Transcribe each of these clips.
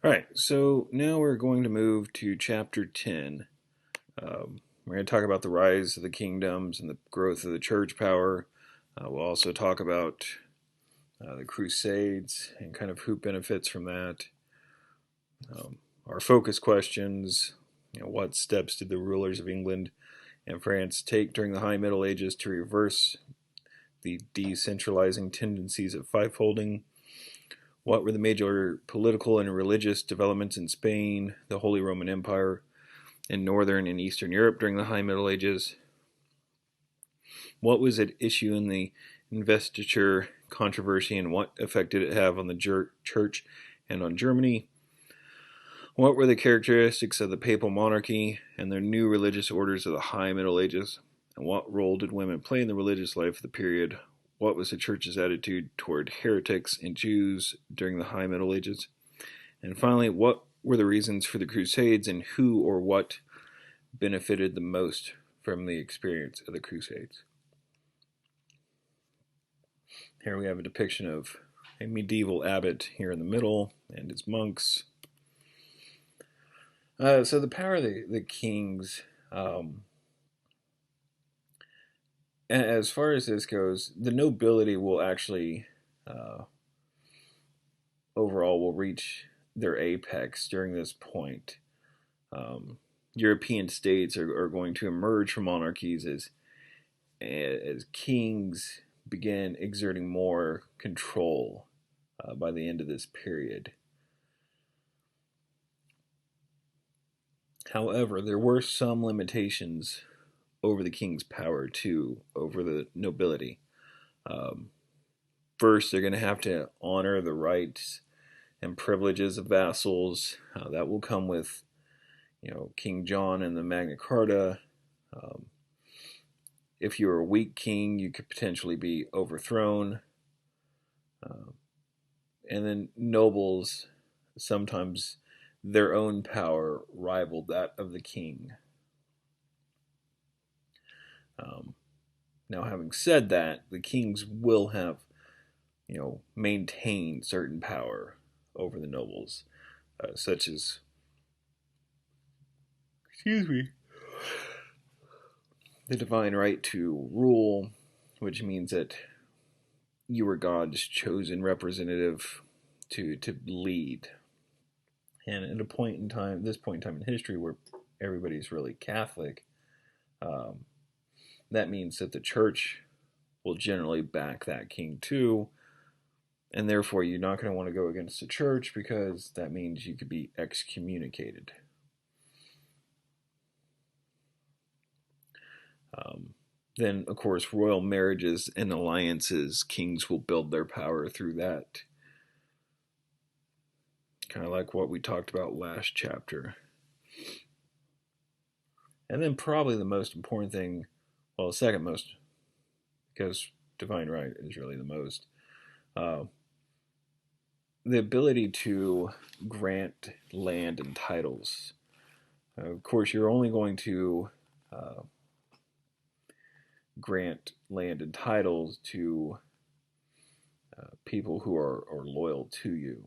All right, so now we're going to move to chapter 10. We're going to talk about the rise of the kingdoms and the growth of the church power. We'll also talk about the Crusades and kind of who benefits from that. Our focus questions, what steps did the rulers of England and France take during the High Middle Ages to reverse the decentralizing tendencies of fiefholding? What were the major political and religious developments in Spain, the Holy Roman Empire, in Northern and Eastern Europe during the High Middle Ages? What was at issue in the investiture controversy, and what effect did it have on the church and on Germany? What were the characteristics of the papal monarchy and their new religious orders of the High Middle Ages? And what role did women play in the religious life of the period? What was the church's attitude toward heretics and Jews during the High Middle Ages? And finally, what were the reasons for the Crusades, and who or what benefited the most from the experience of the Crusades? Here we have a depiction of a medieval abbot here in the middle and his monks. So the power of the kings, as far as this goes, the nobility will actually, overall, will reach their apex during this point. European states are going to emerge from monarchies as kings begin exerting more control by the end of this period. However, there were some limitations over the king's power too, over the nobility. First, they're going to have to honor the rights and privileges of vassals. That will come with, King John and the Magna Carta. If you were a weak king, you could potentially be overthrown. And then nobles, sometimes their own power rivaled that of the king. Now, having said that, the kings will have, maintained certain power over the nobles, such as, the divine right to rule, which means that you were God's chosen representative to lead. And at this point in time in history where everybody's really Catholic, that means that the church will generally back that king too, and therefore you're not going to want to go against the church because that means you could be excommunicated. Then, of course, royal marriages and alliances, kings will build their power through that. Kind of like what we talked about last chapter. And then probably the most important thing, well, the second most, because divine right is really the most, the ability to grant land and titles. Of course, you're only going to grant land and titles to people who are loyal to you.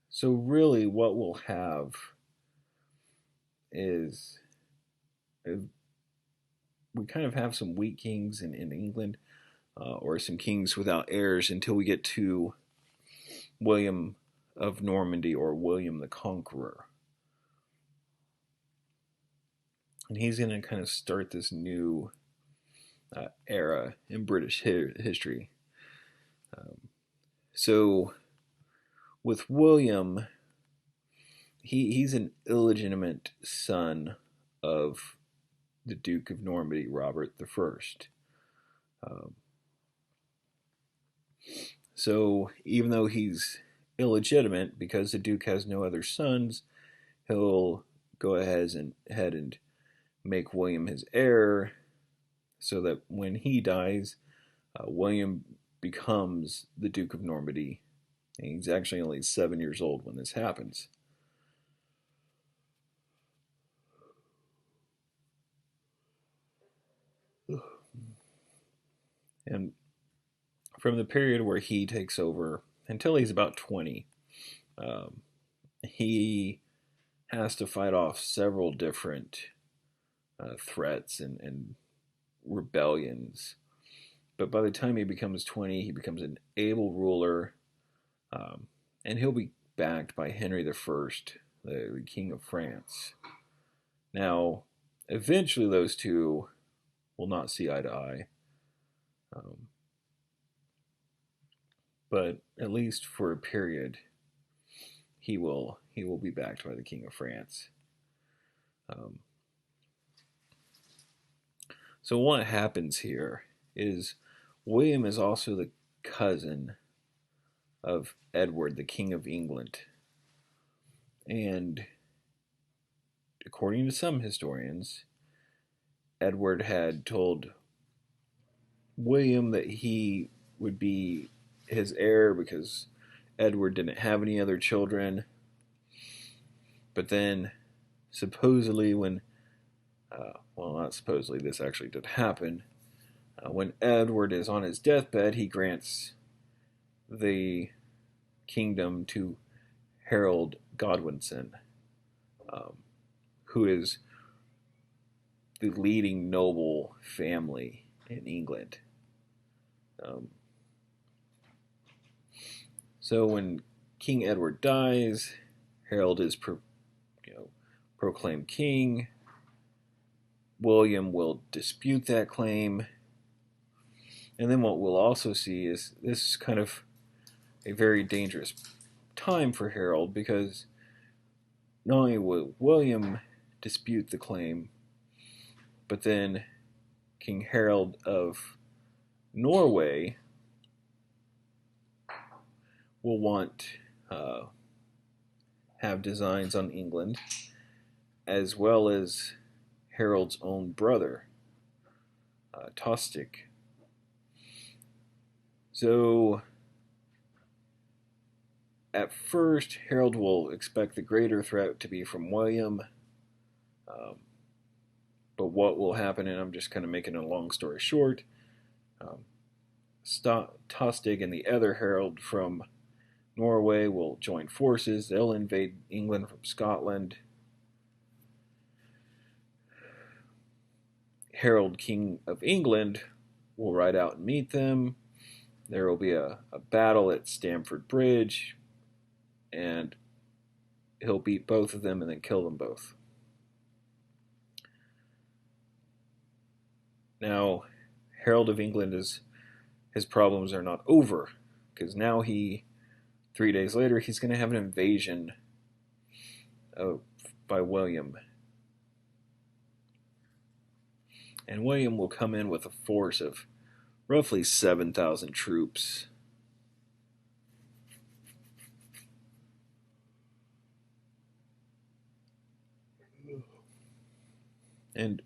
So really what we'll have is we kind of have some weak kings in England, or some kings without heirs until we get to William of Normandy, or William the Conqueror. And he's going to kind of start this new era in British history. So with William, he's an illegitimate son of the Duke of Normandy, Robert I. So even though he's illegitimate, because the Duke has no other sons, he'll go ahead and make William his heir, so that when he dies, William becomes the Duke of Normandy. And he's actually only 7 years old when this happens. And from the period where he takes over until he's about 20. Um, he has to fight off several different threats and rebellions. But by the time he becomes 20, he becomes an able ruler, um, and he'll be backed by Henry the First, the King of France. Now, eventually, those two will not see eye to eye, um, but at least for a period, he will be backed by the King of France. Um, so what happens here is William is also the cousin of Edward, the King of England, and according to some historians, Edward had told William that he would be his heir because Edward didn't have any other children. But then, supposedly, well, not supposedly, this actually did happen. When Edward is on his deathbed, he grants the kingdom to Harold Godwinson, um, who is the leading noble family in England. Um, so when King Edward dies, Harold is proclaimed king. William will dispute that claim. And then what we'll also see is this is kind of a very dangerous time for Harold, because not only will William dispute the claim, but then King Harold of Norway will want have designs on England, as well as Harold's own brother, Tostig. So at first, Harold will expect the greater threat to be from William. Um, but what will happen, and I'm just kind of making a long story short, um, Tostig and the other Harold from Norway will join forces. They'll invade England from Scotland. Harold, King of England, will ride out and meet them. There will be a battle at Stamford Bridge, and he'll beat both of them and then kill them both. Now, Harold of England his problems are not over, because now 3 days later, he's going to have an invasion by William. And William will come in with a force of roughly 7,000 troops. And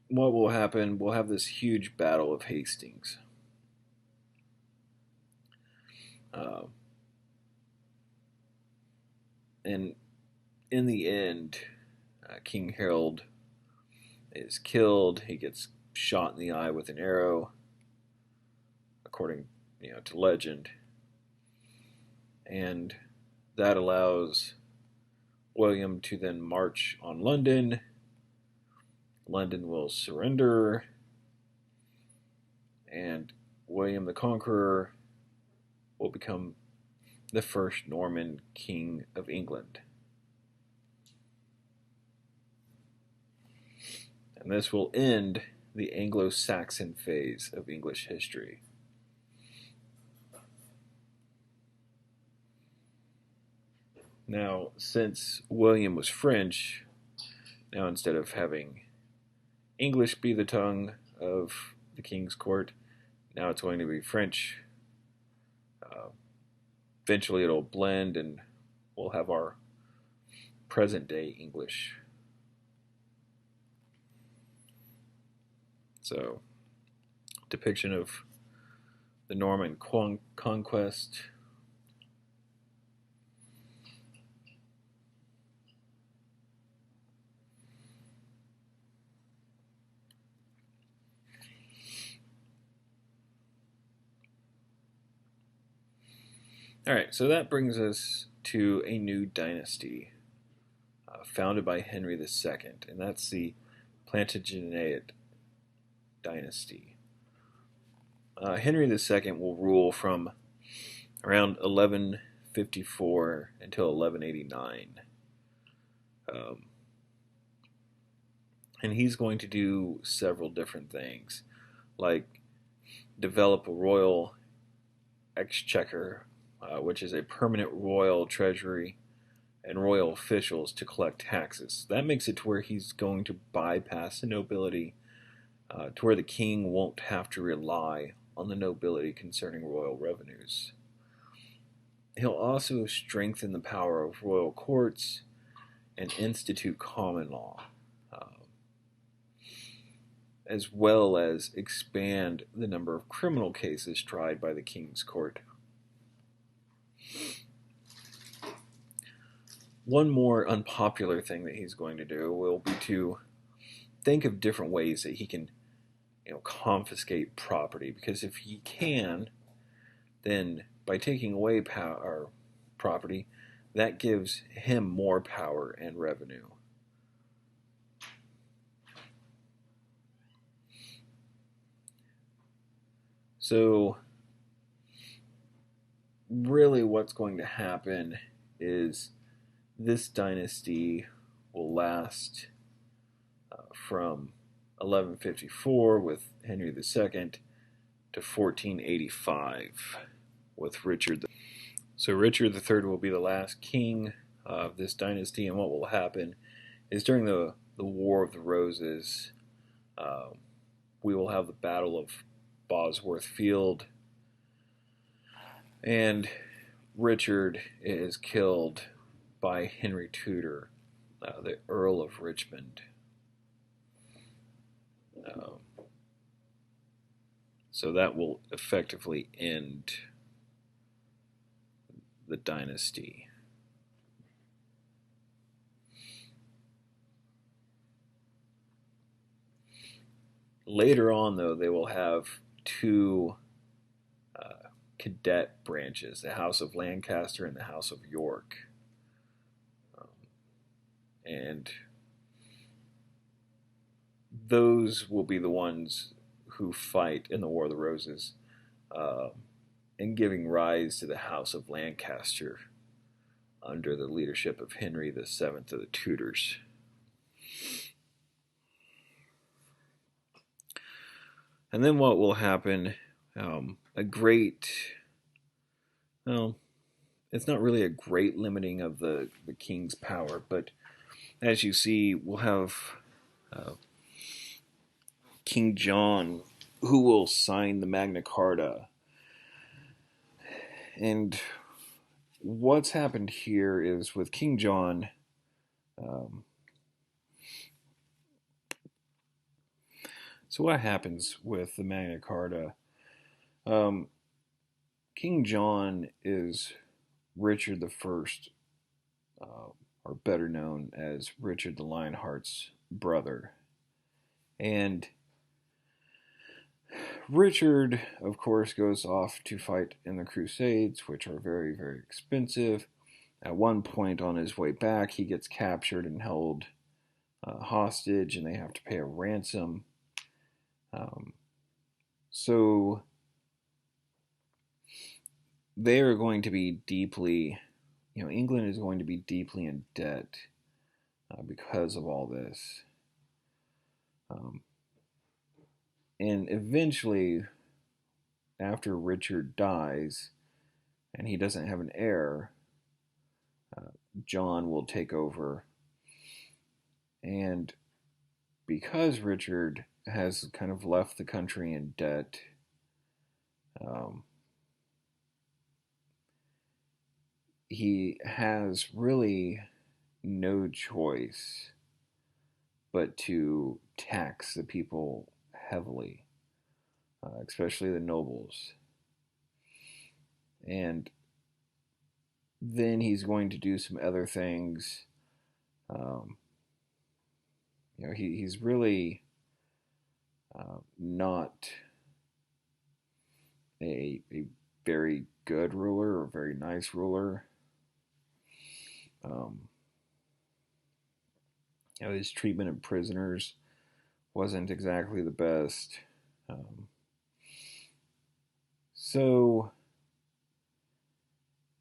what will happen, we'll have this huge battle of Hastings. And in the end, King Harold is killed. He gets shot in the eye with an arrow, according to legend. And that allows William to then march on London. London will surrender, and William the Conqueror will become the first Norman king of England. And this will end the Anglo-Saxon phase of English history. Now, since William was French, now instead of having English be the tongue of the king's court, now it's going to be French. Eventually it'll blend and we'll have our present day English. So, depiction of the Norman conquest. All right, so that brings us to a new dynasty founded by Henry II, and that's the Plantagenet dynasty. Henry II will rule from around 1154 until 1189. Um, and he's going to do several different things, like develop a royal exchequer, which is a permanent royal treasury, and royal officials to collect taxes. That makes it to where he's going to bypass the nobility, to where the king won't have to rely on the nobility concerning royal revenues. He'll also strengthen the power of royal courts and institute common law, as well as expand the number of criminal cases tried by the king's court. One more unpopular thing that he's going to do will be to think of different ways that he can, confiscate property. Because if he can, then by taking away property, that gives him more power and revenue. So, really, what's going to happen is this dynasty will last from 1154 with Henry II to 1485 with Richard. So Richard III will be the last king of this dynasty, and what will happen is during the War of the Roses, we will have the Battle of Bosworth Field, and Richard is killed by Henry Tudor, the Earl of Richmond. So that will effectively end the dynasty. Later on, though, they will have two cadet branches, the House of Lancaster and the House of York. And those will be the ones who fight in the War of the Roses, and giving rise to the House of Lancaster under the leadership of Henry VII of the Tudors. And then what will happen, a great, well, it's not really a great limiting of the king's power, but as you see, we'll have King John, who will sign the Magna Carta. And what's happened here is with King John, so what happens with the Magna Carta? King John is Richard I, or better known as Richard the Lionheart's brother. And Richard, of course, goes off to fight in the Crusades, which are very, very expensive. At one point on his way back, he gets captured and held hostage, and they have to pay a ransom. So they are going to be deeply, England is going to be deeply in debt because of all this. And eventually, after Richard dies and he doesn't have an heir, John will take over. And because Richard has kind of left the country in debt, he has really no choice but to tax the people heavily, especially the nobles. And then he's going to do some other things. He's really not a very good ruler or very nice ruler. His treatment of prisoners wasn't exactly the best. Um, so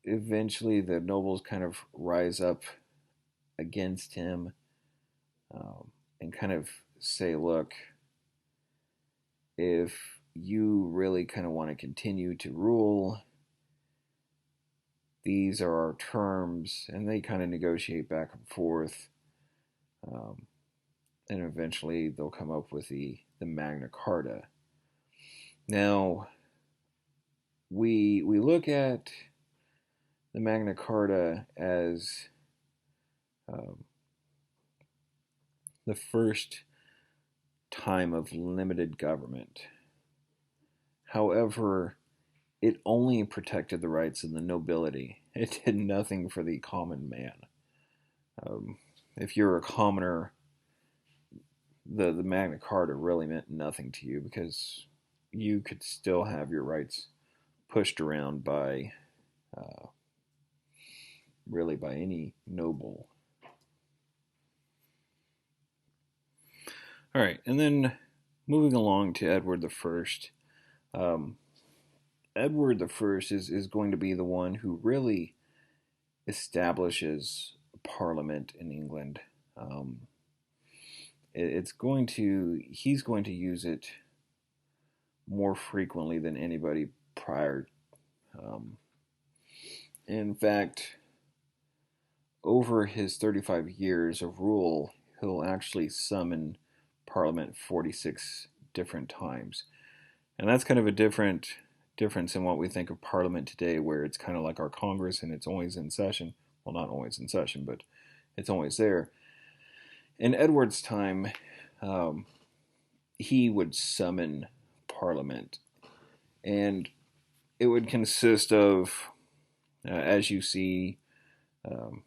eventually the nobles kind of rise up against him, and kind of say, look, if you really kind of want to continue to rule, these are our terms, and they kind of negotiate back and forth, um, and eventually they'll come up with the Magna Carta. Now, we look at the Magna Carta as um, the first time of limited government. However, it only protected the rights of the nobility. It did nothing for the common man. Um, if you're a commoner, the Magna Carta really meant nothing to you because you could still have your rights pushed around by uh, really by any noble. All right, and then moving along to Edward the First. Um, Edward the First is going to be the one who really establishes Parliament in England. Um, it's going to he's going to use it more frequently than anybody prior. Um, in fact, over his 35 years of rule, he'll actually summon Parliament 46 different times. And that's kind of a difference in what we think of Parliament today, where it's kind of like our Congress and it's always in session. Well, not always in session, but it's always there. In Edward's time, um, he would summon Parliament, and it would consist of, as you see, um,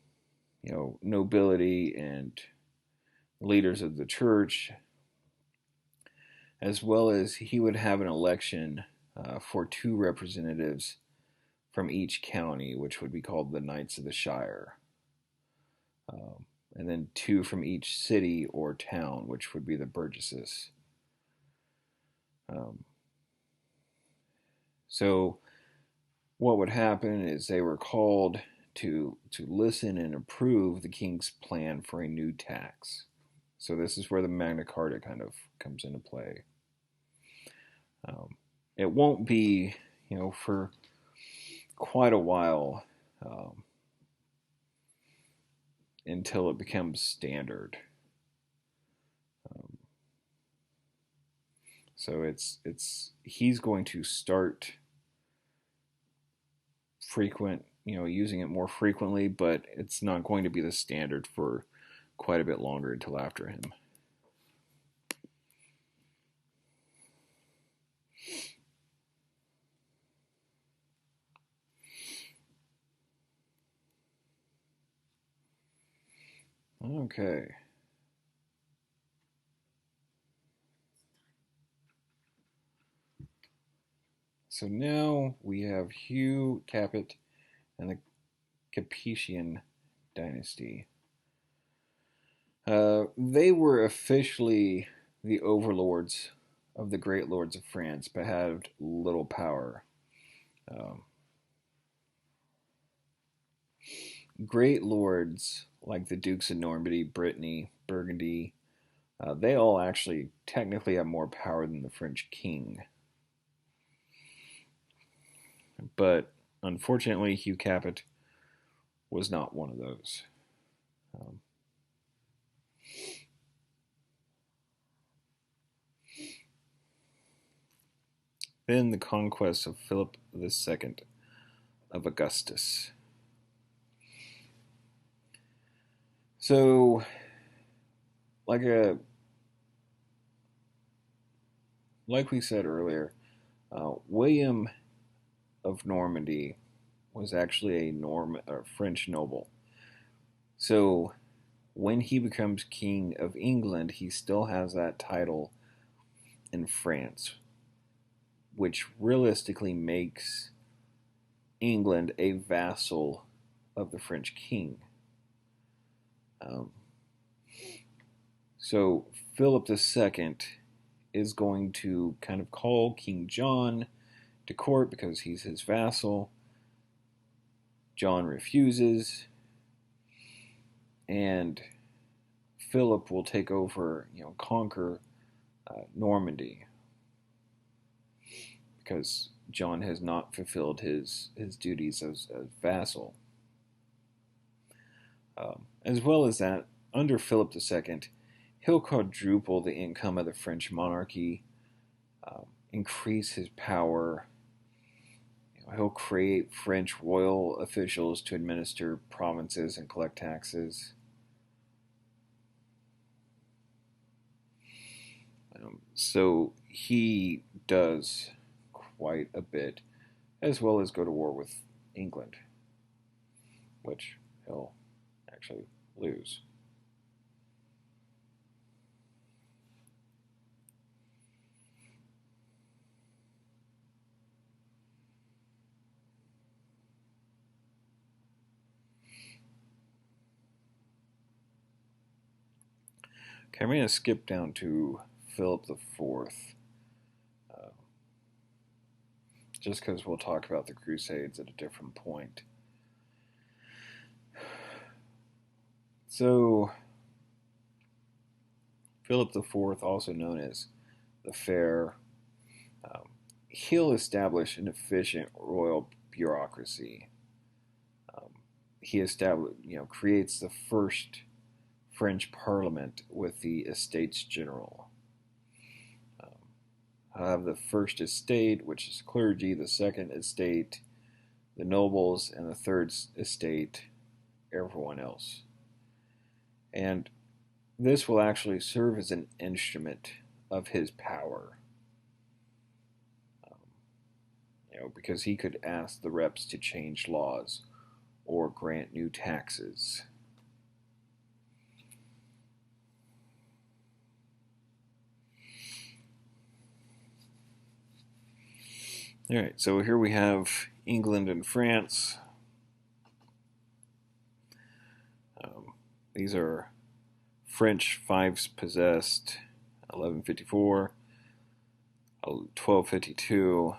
nobility and leaders of the church, as well as he would have an election for two representatives from each county, which would be called the Knights of the Shire, and then two from each city or town, which would be the burgesses. Um, so what would happen is they were called to listen and approve the king's plan for a new tax. So this is where the Magna Carta kind of comes into play. It won't be, for quite a while until it becomes standard. Um, so he's going to start using it more frequently, but it's not going to be the standard for quite a bit longer until after him. Okay. So now we have Hugh Capet and the Capetian dynasty. They were officially the overlords of the great lords of France, but had little power. Um, Great lords like the Dukes of Normandy, Brittany, Burgundy, they all actually technically have more power than the French king. But unfortunately, Hugh Capet was not one of those. Um, then the conquest of Philip II of Augustus. So, like like we said earlier, William of Normandy was actually a French noble. So when he becomes king of England, he still has that title in France, which realistically makes England a vassal of the French king. Um, so Philip II is going to kind of call King John to court because he's his vassal. John refuses, and Philip will take over, conquer Normandy because John has not fulfilled his duties as a vassal. As well as that, under Philip II, he'll quadruple the income of the French monarchy, increase his power. He'll create French royal officials to administer provinces and collect taxes. So he does quite a bit, as well as go to war with England, which he'll actually lose. Okay, I'm going to skip down to Philip IV, just because we'll talk about the Crusades at a different point. So, Philip IV, also known as the Fair, he'll establish an efficient royal bureaucracy. He creates the first French Parliament with the Estates General. I'll have the first estate, which is clergy, the second estate, the nobles, and the third estate, everyone else. And this will actually serve as an instrument of his power. Because he could ask the reps to change laws or grant new taxes. All right, so here we have England and France. These are French fiefs possessed 1154, 1252,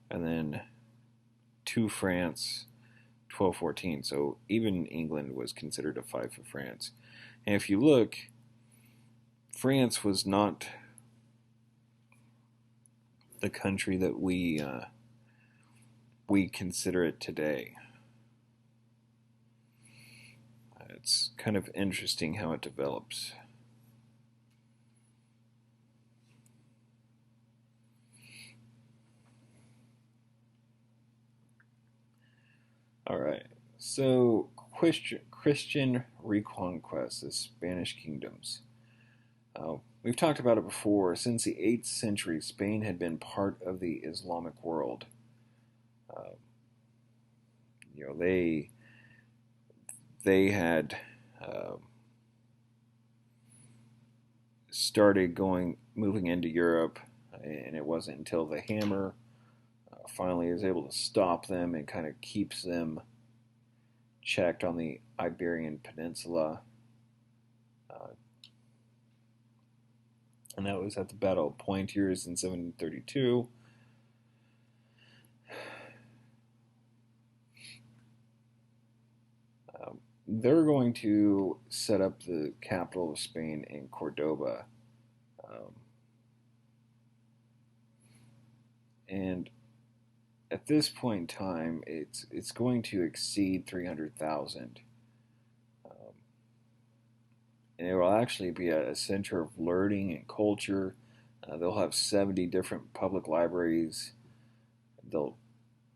and then to France 1214. So even England was considered a fief of France. And if you look, France was not the country that we consider it today. It's kind of interesting how it develops. All right, so Christian reconquest, the Spanish kingdoms. We've talked about it before. Since the 8th century, Spain had been part of the Islamic world. They had started moving into Europe, and it wasn't until the hammer finally is able to stop them and kind of keeps them checked on the Iberian Peninsula. And that was at the Battle of Poitiers in 732. They're going to set up the capital of Spain in Cordoba. And at this point in time, it's going to exceed 300,000. And it will actually be a center of learning and culture. They'll have 70 different public libraries. They'll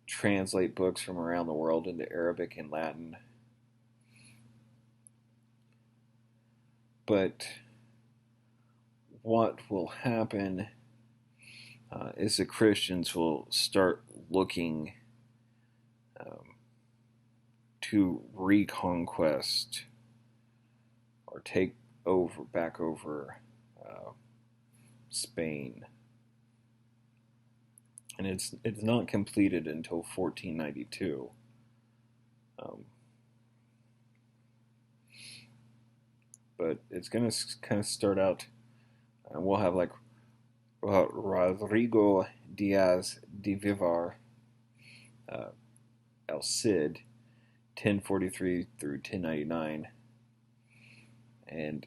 translate books from around the world into Arabic and Latin. But what will happen is the Christians will start looking to reconquest or take back over Spain. and it's not completed until 1492. Um, but it's going to kind of start out, and we'll have like Rodrigo Diaz de Vivar, uh, El Cid, 1043 through 1099, and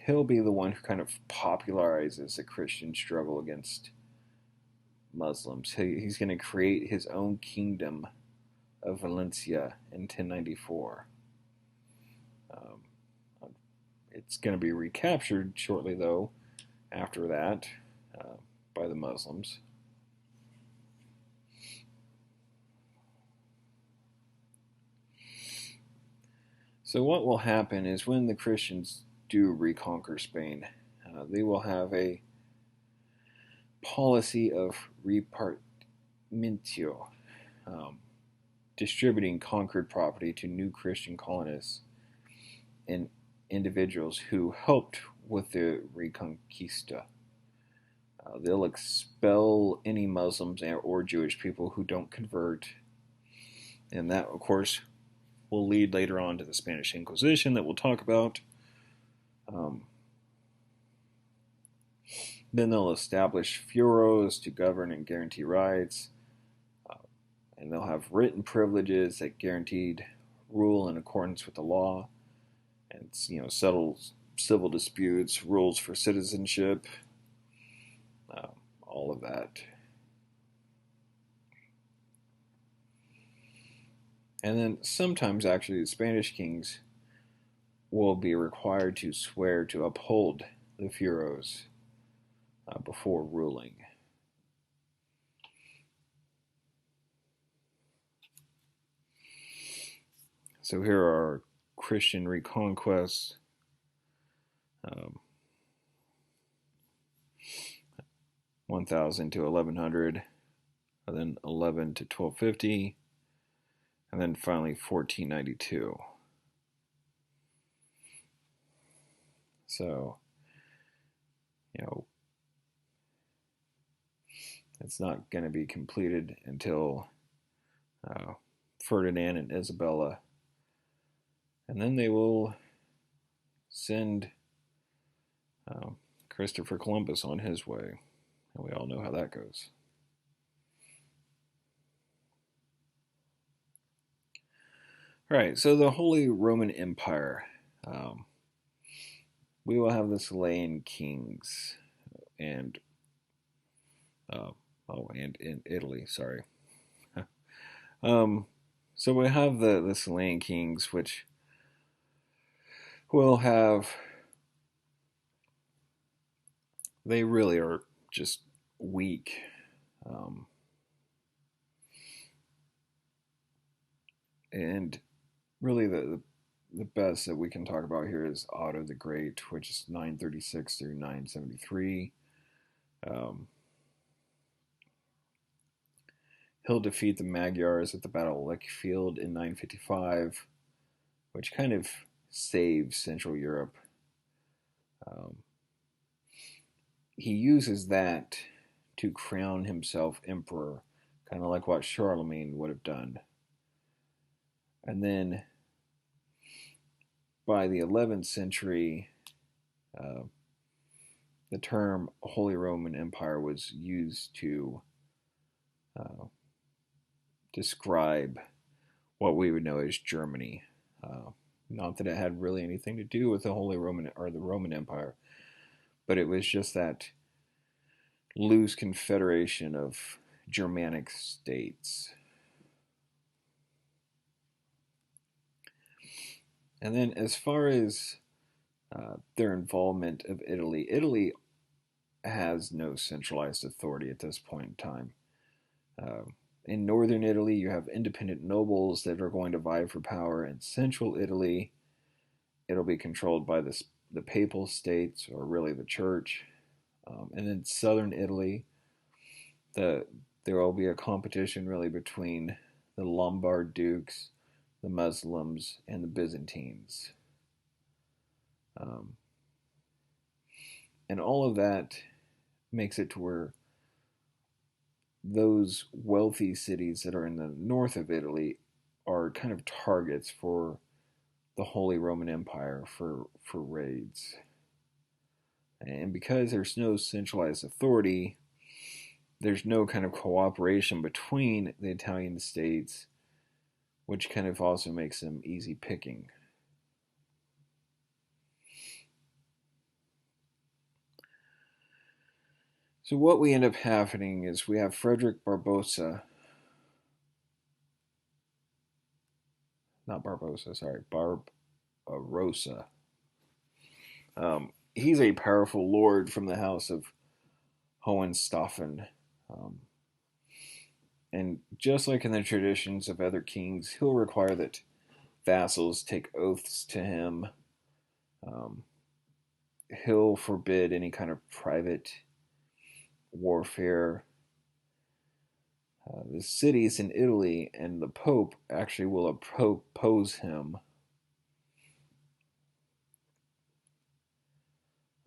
he'll be the one who kind of popularizes the Christian struggle against Muslims. He's going to create his own kingdom of Valencia in 1094. Um, it's going to be recaptured shortly, though, after that, uh, by the Muslims. So what will happen is when the Christians do reconquer Spain, they will have a policy of repartimentio, um, distributing conquered property to new Christian colonists and individuals who helped with the Reconquista. They'll expel any Muslims or Jewish people who don't convert, and that, of course, will lead later on to the Spanish Inquisition that we'll talk about. Um, then they'll establish fueros to govern and guarantee rights, uh, and they'll have written privileges that guaranteed rule in accordance with the law, and settle civil disputes, rules for citizenship, uh, all of that. And then sometimes, actually, the Spanish kings will be required to swear to uphold the fueros before ruling. So here are Christian reconquests. Um, 1000 to 1100, and then 11 to 1250, and then finally 1492. So, it's not going to be completed until Ferdinand and Isabella, and then they will send Christopher Columbus on his way, and we all know how that goes. All right, so the Holy Roman Empire. We will have the Sicilian kings, and and in Italy, sorry. So we have the Sicilian kings, which will have, they really are just weak. And really the best that we can talk about here is Otto the Great, which is 936 through 973. He'll defeat the Magyars at the Battle of Lichfield in 955, which kind of saves Central Europe. He uses that to crown himself emperor, kind of like what Charlemagne would have done. And then by the 11th century, the term Holy Roman Empire was used to describe what we would know as Germany. Not that it had really anything to do with the Holy Roman or the Roman Empire, but it was just that loose confederation of Germanic states. And then as far as their involvement of Italy, Italy has no centralized authority at this point in time. In northern Italy, you have independent nobles that are going to vie for power. In central Italy, it'll be controlled by the papal states, or really the church. And in southern Italy, there will be a competition really between the Lombard dukes, the Muslims, and the Byzantines. And all of that makes it to where those wealthy cities that are in the north of Italy are kind of targets for the Holy Roman Empire for raids. And because there's no centralized authority, there's no kind of cooperation between the Italian states, which kind of also makes them easy picking. So what we end up happening is we have Frederick Barbarossa, not Barbossa, sorry, Barbarossa. He's a powerful lord from the house of Hohenstaufen. Um, and just like in the traditions of other kings, he'll require that vassals take oaths to him. Um, he'll forbid any kind of private warfare. The cities in Italy and the Pope actually will oppose him.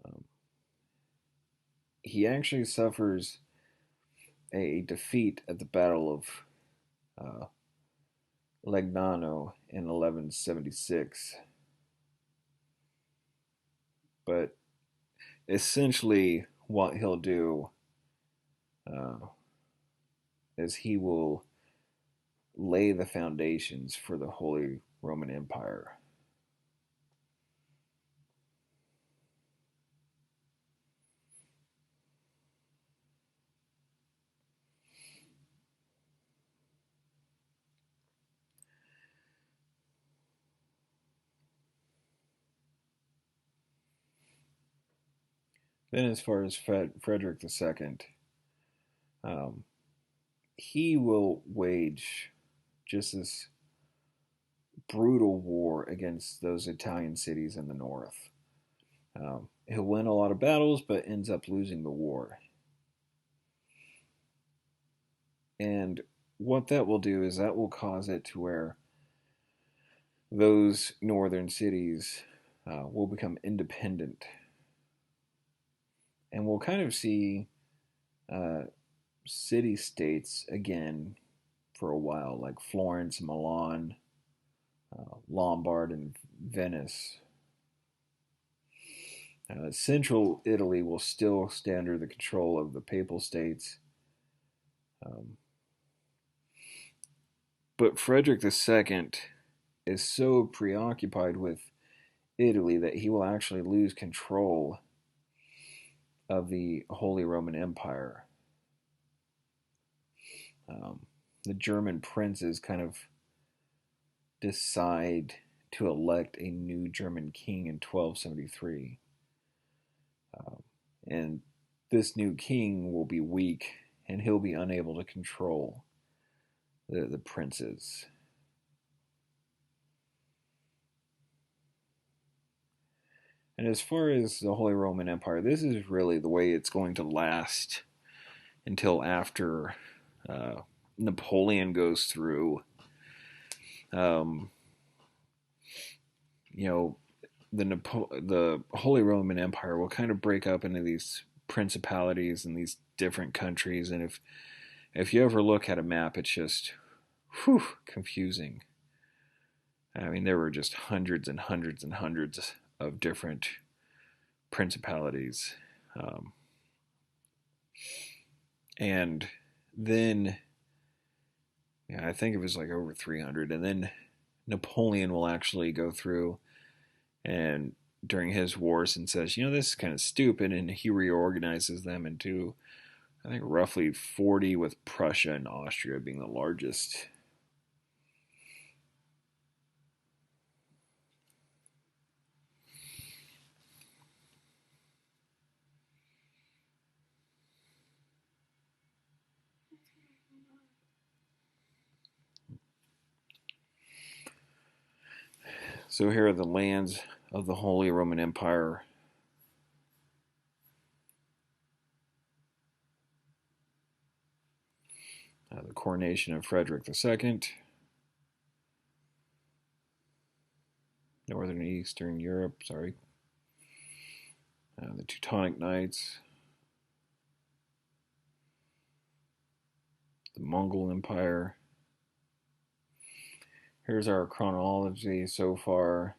Um, he actually suffers a defeat at the Battle of uh, Legnano in 1176. But essentially, what he'll do uh, is he will lay the foundations for the Holy Roman Empire. Then, as far as Frederick II, um, he will wage just this brutal war against those Italian cities in the north. He'll win a lot of battles, but ends up losing the war. And what that will do is that will cause it to where those northern cities will become independent. And we'll kind of see uh, city states again for a while, like Florence, Milan, Lombard, and Venice. Central Italy will still stay under the control of the Papal States. Um, but Frederick II is so preoccupied with Italy that he will actually lose control of the Holy Roman Empire. Um, the German princes kind of decide to elect a new German king in 1273. Um, and this new king will be weak and he'll be unable to control the princes. And as far as the Holy Roman Empire, this is really the way it's going to last until after uh, Napoleon goes through. Um, you know, the Holy Roman Empire will kind of break up into these principalities and these different countries. And if you ever look at a map, it's just confusing. I mean, there were just hundreds and hundreds and hundreds of different principalities. Um, and then, yeah, I think it was like over 300. And then Napoleon will actually go through and during his wars and says, this is kind of stupid. And he reorganizes them into, I think, roughly 40, with Prussia and Austria being the largest. So here are the lands of the Holy Roman Empire. The coronation of Frederick II, Northern and Eastern Europe, the Teutonic Knights, the Mongol Empire. Here's our chronology so far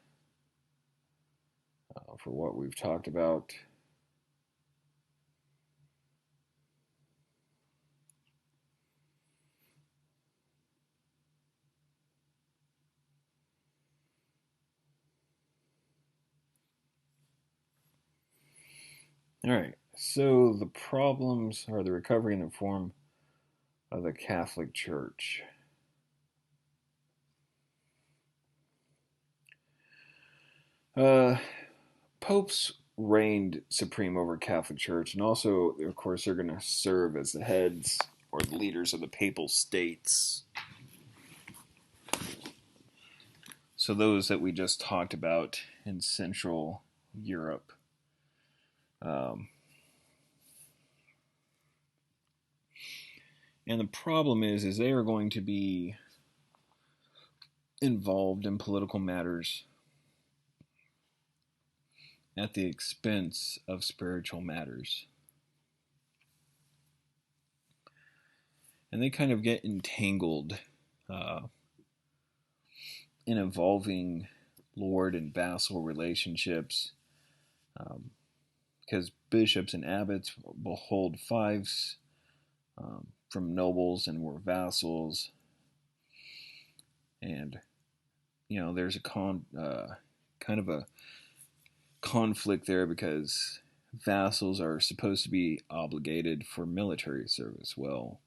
for what we've talked about. All right, so the problems are the recovery and the reform of the Catholic Church. Popes reigned supreme over Catholic Church, and also, of course, they're going to serve as the heads or the leaders of the papal states. So those that we just talked about in Central Europe. And the problem is they are going to be involved in political matters at the expense of spiritual matters. And they kind of get entangled in evolving lord and vassal relationships, because bishops and abbots will hold fiefs from nobles and were vassals. And, there's a kind of a conflict there because vassals are supposed to be obligated for military service. Well,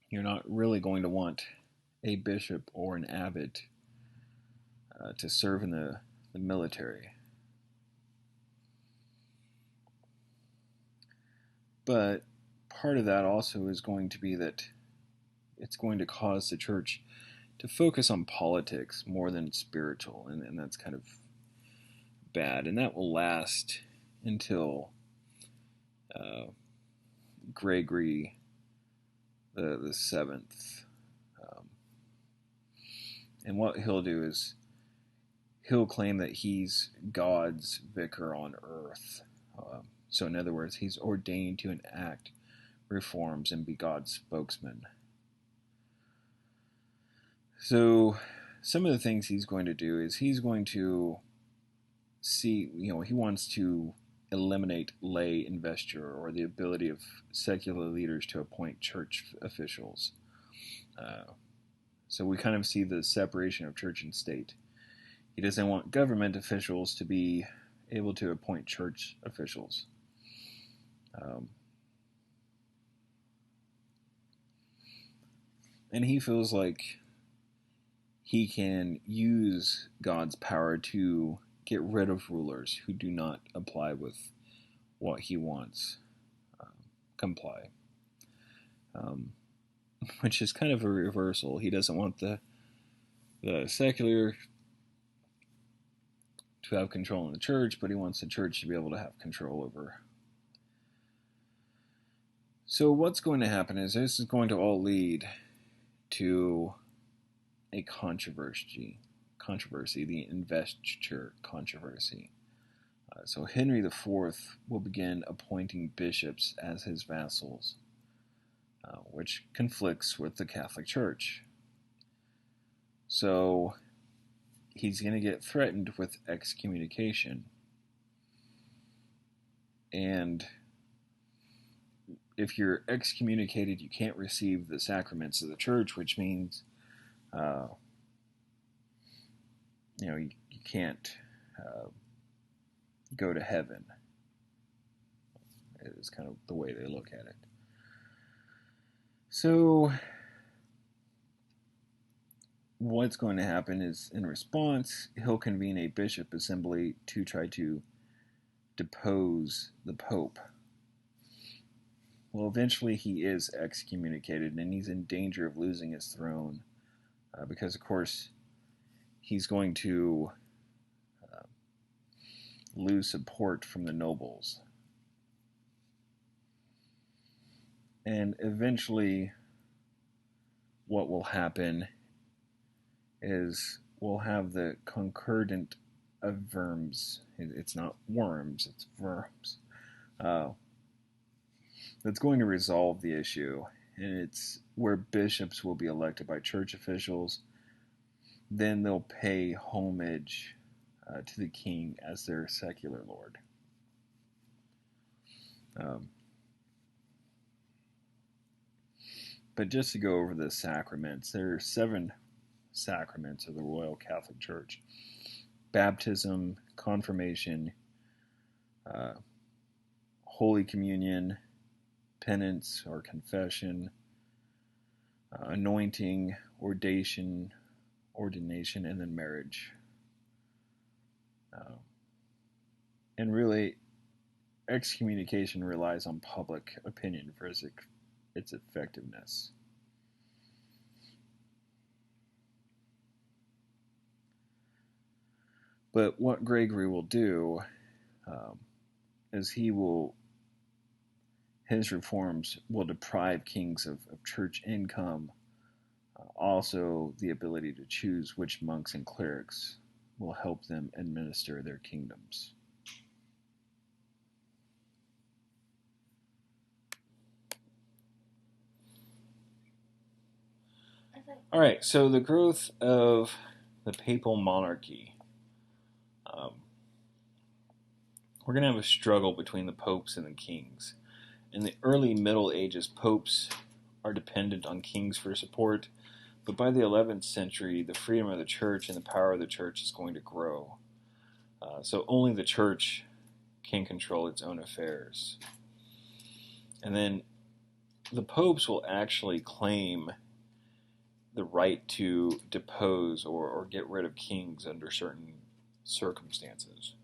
you're not really going to want a bishop or an abbot to serve in the military. But part of that also is going to be that it's going to cause the church to focus on politics more than spiritual, and that's kind of bad. And that will last until Gregory the Seventh. And what he'll do is he'll claim that he's God's vicar on earth. So in other words, he's ordained to enact reforms and be God's spokesman. So some of the things he's going to do is he's going to see, he wants to eliminate lay investiture or the ability of secular leaders to appoint church officials. So we kind of see the separation of church and state. He doesn't want government officials to be able to appoint church officials. And he feels like he can use God's power to get rid of rulers who do not apply with what he wants, comply. Which is kind of a reversal. He doesn't want the secular to have control in the church, but he wants the church to be able to have control over. So what's going to happen is this is going to all lead to a controversy, the investiture controversy. So Henry IV will begin appointing bishops as his vassals, which conflicts with the Catholic Church. So he's going to get threatened with excommunication. And if you're excommunicated, you can't receive the sacraments of the church, which means you can't go to heaven. It's kind of the way they look at it. So what's going to happen is, in response, he'll convene a bishop assembly to try to depose the Pope. Well, eventually he is excommunicated, and he's in danger of losing his throne because, of course, he's going to lose support from the nobles. And eventually what will happen is we'll have the concordant of Worms. It's not worms, it's Worms. that's going to resolve the issue, and it's where bishops will be elected by church officials. Then they'll pay homage to the king as their secular lord. Um, but just to go over the sacraments, there are 7 sacraments of the Royal Catholic Church: baptism, confirmation, uh, Holy Communion, penance or confession, anointing, ordination, and then marriage. And really, excommunication relies on public opinion for its effectiveness. But what Gregory will do is his reforms will deprive kings of church income, also the ability to choose which monks and clerics will help them administer their kingdoms. All right, so the growth of the papal monarchy. We're going to have a struggle between the popes and the kings. In the early Middle Ages, popes are dependent on kings for support, but by the 11th century, the freedom of the church and the power of the church is going to grow. So only the church can control its own affairs. And then the popes will actually claim the right to depose or get rid of kings under certain circumstances.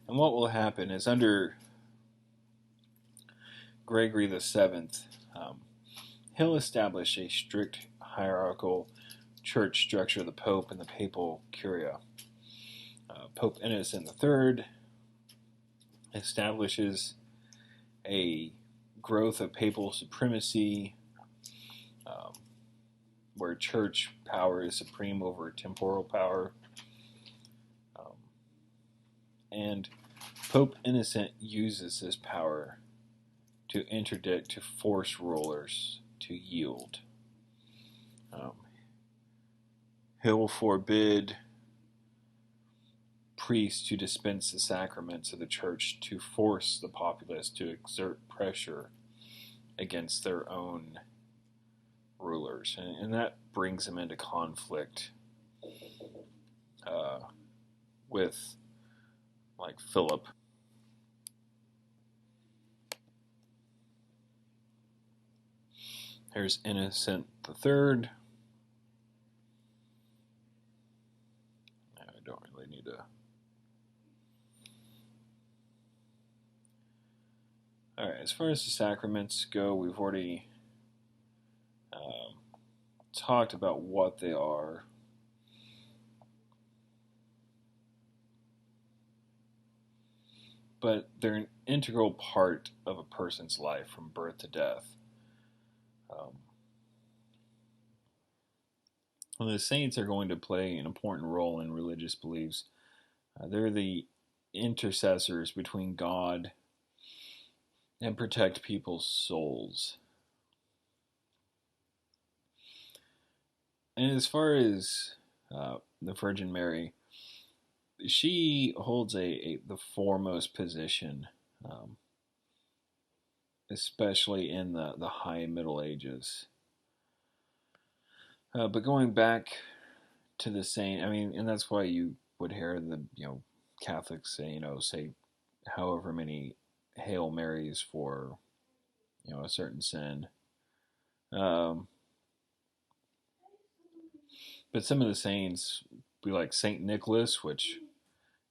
And what will happen is under Gregory VII, he'll establish a strict hierarchical church structure of the Pope and the papal curia. Pope Innocent III establishes a growth of papal supremacy, where church power is supreme over temporal power. And Pope Innocent uses this power to interdict, to force rulers to yield. He'll forbid priests to dispense the sacraments of the church, to force the populace to exert pressure against their own rulers. And that brings them into conflict with, like, Philip. There's Innocent III. I don't really need to. Alright, as far as the sacraments go, we've already talked about what they are. But they're an integral part of a person's life from birth to death. Well, the saints are going to play an important role in religious beliefs. They're the intercessors between God and protect people's souls. And as far as the Virgin Mary, she holds the foremost position, especially in the High Middle Ages. But going back to the saint, I mean, and that's why you would hear the Catholics say however many Hail Marys for a certain sin. But some of the saints, be like Saint Nicholas, which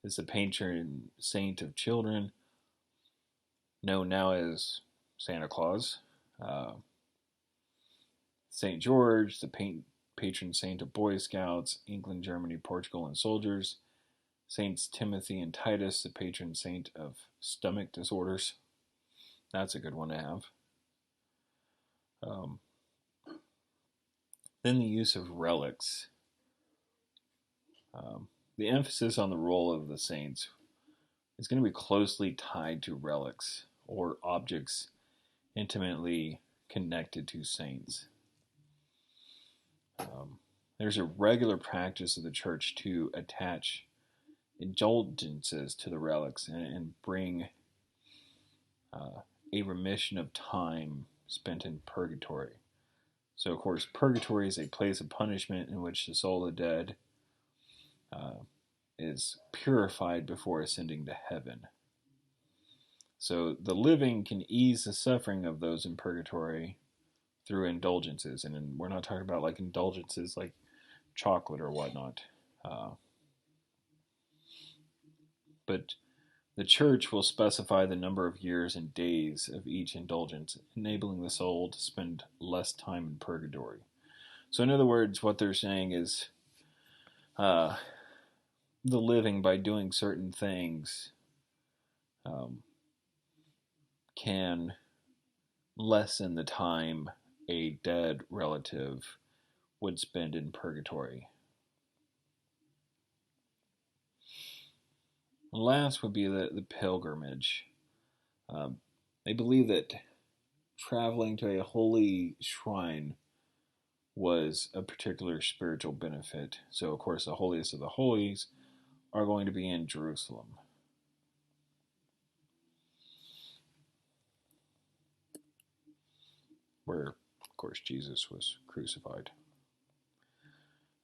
is the patron saint of children, known now as Santa Claus. Saint George, the patron saint of Boy Scouts, England, Germany, Portugal, and soldiers. Saints Timothy and Titus, the patron saint of stomach disorders. That's a good one to have. Then the use of relics. the emphasis on the role of the saints is going to be closely tied to relics or objects intimately connected to saints. There's a regular practice of the church to attach indulgences to the relics and bring a remission of time spent in purgatory. So, of course, purgatory is a place of punishment in which the soul of the dead is purified before ascending to heaven. So the living can ease the suffering of those in purgatory through indulgences. And we're not talking about like indulgences like chocolate or whatnot. But the church will specify the number of years and days of each indulgence, enabling the soul to spend less time in purgatory. So, in other words, what they're saying is the living, by doing certain things, can lessen the time a dead relative would spend in purgatory. And last would be the pilgrimage. They believe that traveling to a holy shrine was a particular spiritual benefit. So, of course, the holiest of the holies are going to be in Jerusalem. Where, of course, Jesus was crucified.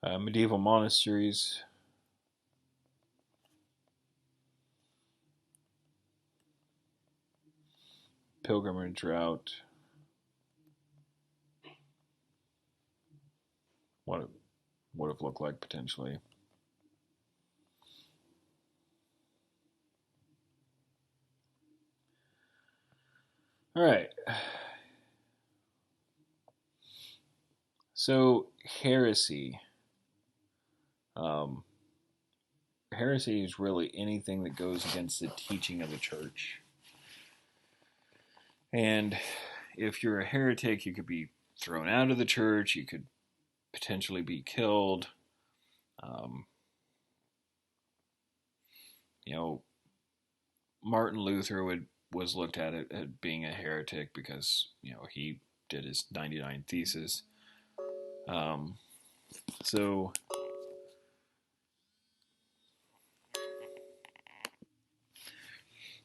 Medieval monasteries. Pilgrimage route. What it would have looked like potentially. All right. So, heresy. Heresy is really anything that goes against the teaching of the church. And if you're a heretic, you could be thrown out of the church, you could potentially be killed. Martin Luther was looked at it as being a heretic because he did his 99 Theses.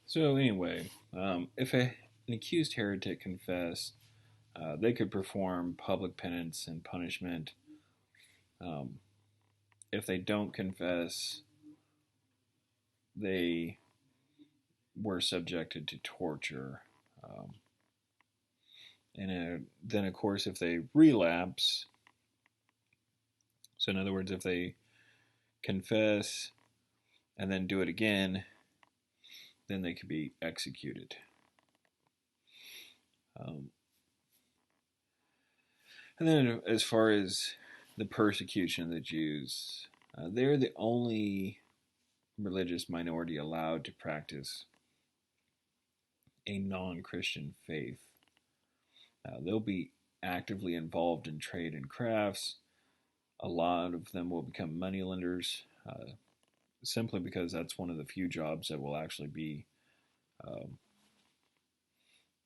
So anyway, if an accused heretic confessed, they could perform public penance and punishment. If they don't confess, they were subjected to torture. And then, of course, if they relapse, so in other words, if they confess and then do it again, then they could be executed. And then as far as the persecution of the Jews, they're the only religious minority allowed to practice a non-Christian faith. They'll be actively involved in trade and crafts. A lot of them will become moneylenders, simply because that's one of the few jobs that will actually be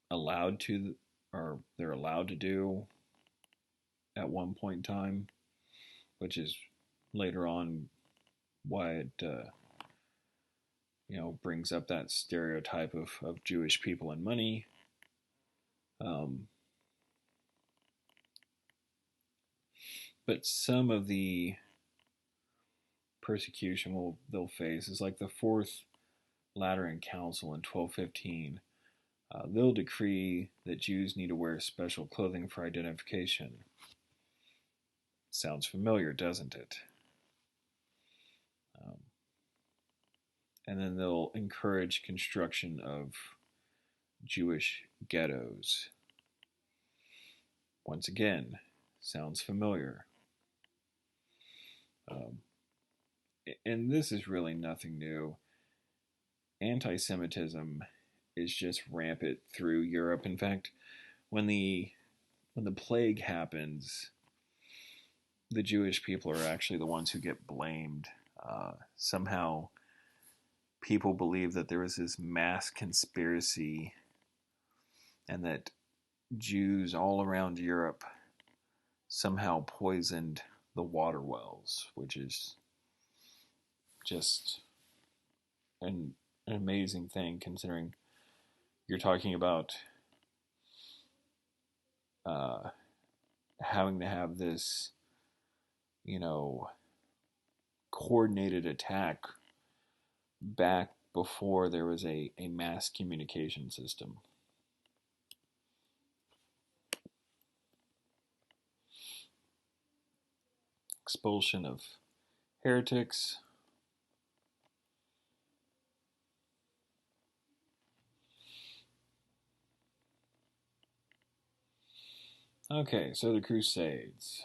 allowed to, or they're allowed to do at one point in time, which is later on why it brings up that stereotype of Jewish people and money. But some of the persecution they'll face is like the Fourth Lateran Council in 1215. They'll decree that Jews need to wear special clothing for identification. Sounds familiar, doesn't it? And then they'll encourage construction of Jewish ghettos. Once again, sounds familiar. And this is really nothing new. Anti-Semitism is just rampant through Europe. In fact, when the plague happens, the Jewish people are actually the ones who get blamed. Somehow people believe that there was this mass conspiracy and that Jews all around Europe somehow poisoned the water wells, which is just an amazing thing considering you're talking about uh, having to have this, you know, coordinated attack back before there was a mass communication system. Expulsion of heretics. Okay, so the Crusades.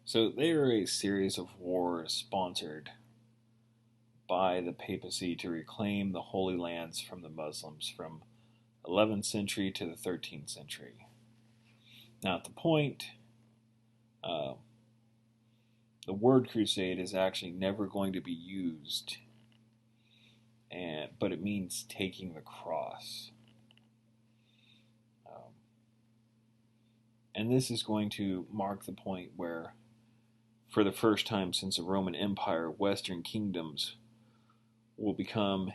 So they are a series of wars sponsored by the papacy to reclaim the Holy Lands from the Muslims from 11th century to the 13th century. Now, at the point, uh, the word crusade is actually never going to be used, but it means taking the cross. Um, and this is going to mark the point where, for the first time since the Roman Empire, Western kingdoms will become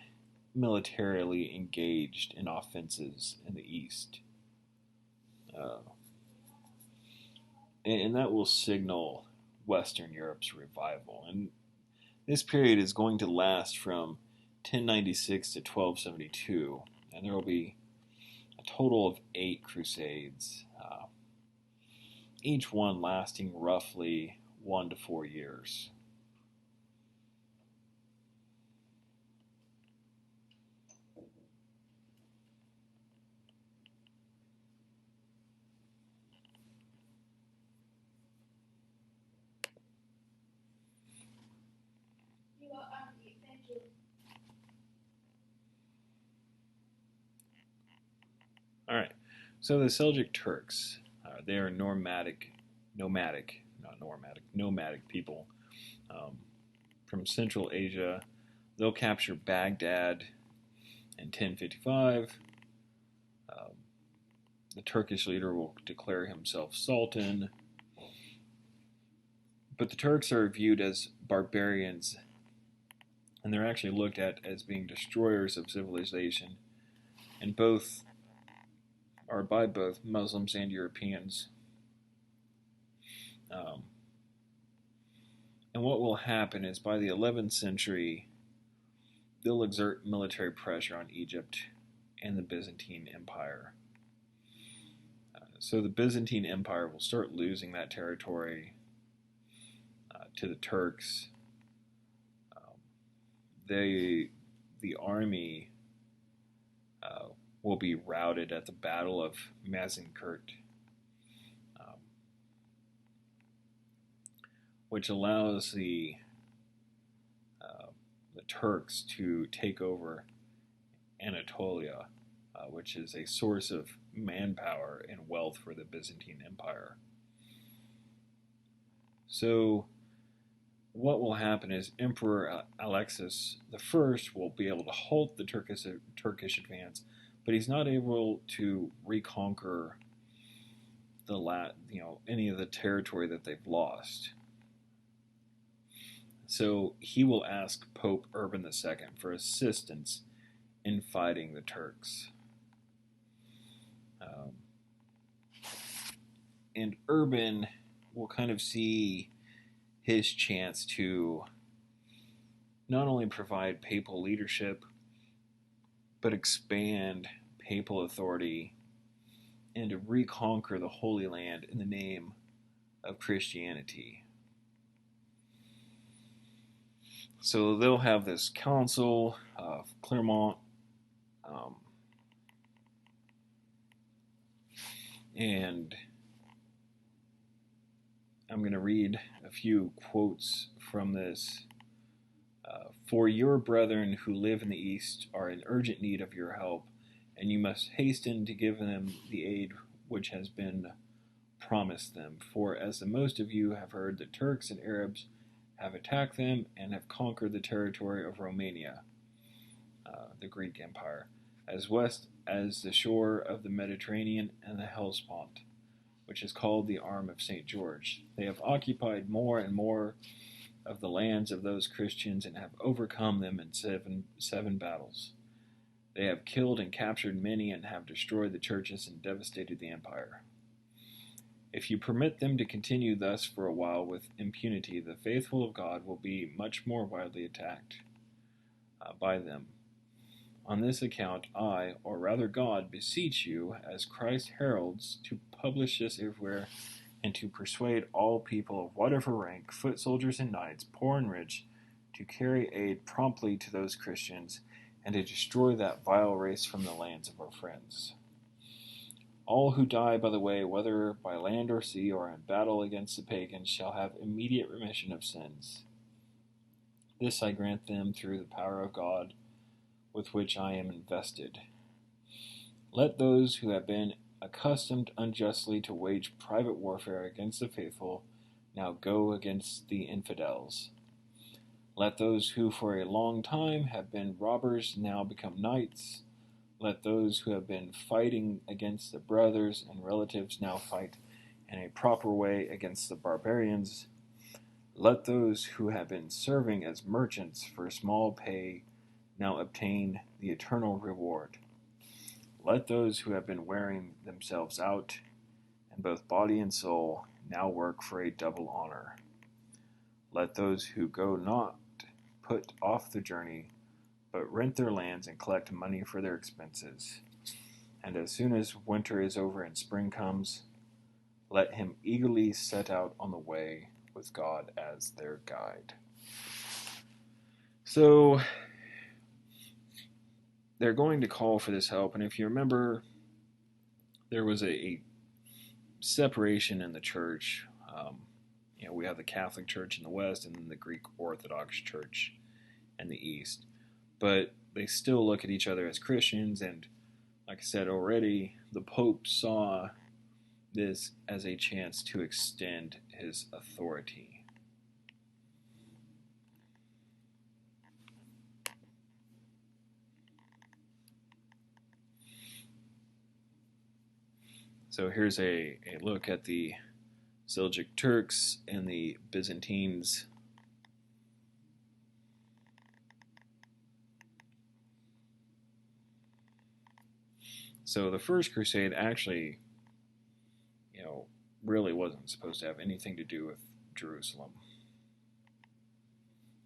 militarily engaged in offenses in the East. Uh, and that will signal Western Europe's revival. And this period is going to last from 1096 to 1272, and there will be a total of 8 crusades, each one lasting roughly 1 to 4 years. All right, so the Seljuk Turks, they are nomadic people um, from Central Asia. They'll capture Baghdad in 1055. Um, the Turkish leader will declare himself Sultan, but the Turks are viewed as barbarians, and they're actually looked at as being destroyers of civilization, and both are by both Muslims and Europeans. Um, and what will happen is by the 11th century, they'll exert military pressure on Egypt and the Byzantine Empire. So the Byzantine Empire will start losing that territory to the Turks. Um, the army will be routed at the Battle of Mazinkert, um, which allows the Turks to take over Anatolia, which is a source of manpower and wealth for the Byzantine Empire. So what will happen is Emperor Alexis I will be able to halt the Turkish advance, but he's not able to reconquer any of the territory that they've lost. So he will ask Pope Urban II for assistance in fighting the Turks. And Urban will kind of see his chance to not only provide papal leadership, but expand papal authority and to reconquer the Holy Land in the name of Christianity. So they'll have this council of Clermont, and I'm going to read a few quotes from this. For your brethren who live in the East are in urgent need of your help, and you must hasten to give them the aid which has been promised them. For as the most of you have heard, the Turks and Arabs have attacked them and have conquered the territory of Romania, the Greek Empire, as west as the shore of the Mediterranean and the Hellespont, which is called the Arm of St. George. They have occupied more and more of the lands of those Christians and have overcome them in seven battles. They have killed and captured many and have destroyed the churches and devastated the empire. If you permit them to continue thus for a while with impunity, the faithful of God will be much more widely attacked by them. On this account, I, or rather God, beseech you, as Christ's heralds, to publish this everywhere and to persuade all people of whatever rank, foot soldiers and knights, poor and rich, to carry aid promptly to those Christians and to destroy that vile race from the lands of our friends. All who die by the way, whether by land or sea or in battle against the pagans, shall have immediate remission of sins. This I grant them through the power of God, with which I am invested. Let those who have been accustomed unjustly to wage private warfare against the faithful now go against the infidels. Let those who for a long time have been robbers now become knights. Let those who have been fighting against the brothers and relatives now fight in a proper way against the barbarians. Let those who have been serving as merchants for small pay now obtain the eternal reward. Let those who have been wearing themselves out in both body and soul now work for a double honor. Let those who go not put off the journey, but rent their lands and collect money for their expenses. And as soon as winter is over and spring comes, let him eagerly set out on the way with God as their guide. So they're going to call for this help, and if you remember, there was a separation in the church. We have the Catholic Church in the West and then the Greek Orthodox Church in the East. But they still look at each other as Christians, and like I said already, the Pope saw this as a chance to extend his authority. So here's a look at the Seljuk Turks and the Byzantines. So the First Crusade actually, really wasn't supposed to have anything to do with Jerusalem.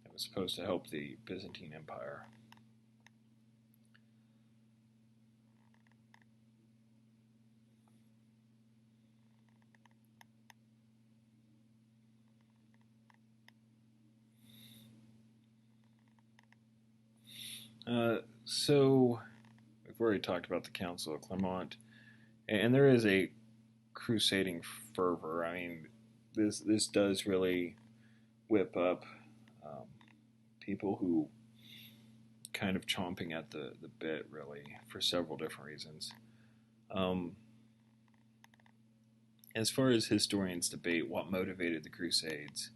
It was supposed to help the Byzantine Empire. So we've already talked about the Council of Clermont, and there is a crusading fervor. I mean, this does really whip up people who kind of chomping at the bit, really, for several different reasons. As far as historians debate what motivated the Crusades,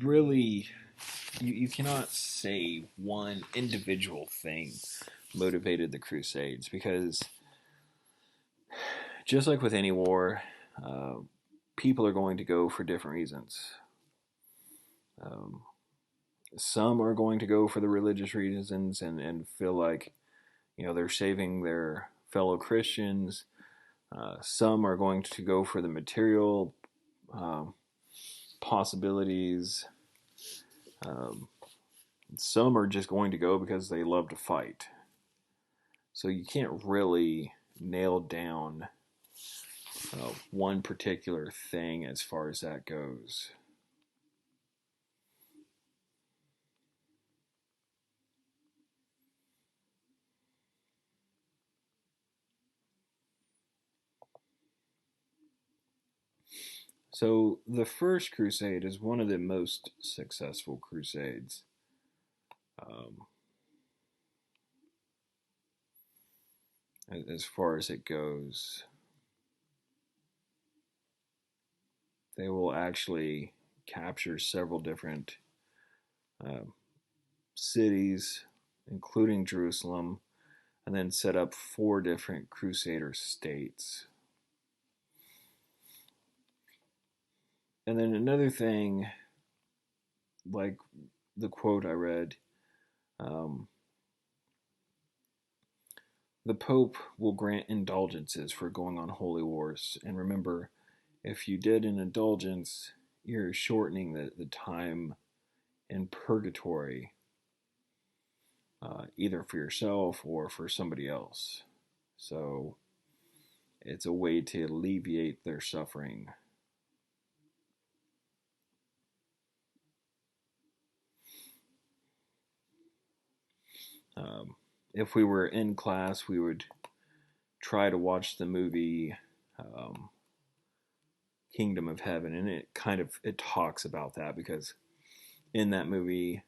really, you cannot say one individual thing motivated the Crusades, because just like with any war, people are going to go for different reasons. Some are going to go for the religious reasons and feel like, they're saving their fellow Christians. Some are going to go for the material possibilities. Some are just going to go because they love to fight. So you can't really nail down one particular thing as far as that goes. So the First Crusade is one of the most successful crusades. Um, as far as it goes. they will actually capture several different uh, cities, including Jerusalem, and then set up 4 different Crusader states. And then another thing, like the quote I read, um, the Pope will grant indulgences for going on holy wars. And remember, if you did an indulgence, you're shortening the time in purgatory, either for yourself or for somebody else. So it's a way to alleviate their suffering. Um, if we were in class, we would try to watch the movie um, Kingdom of Heaven, and it talks about that, because in that movie,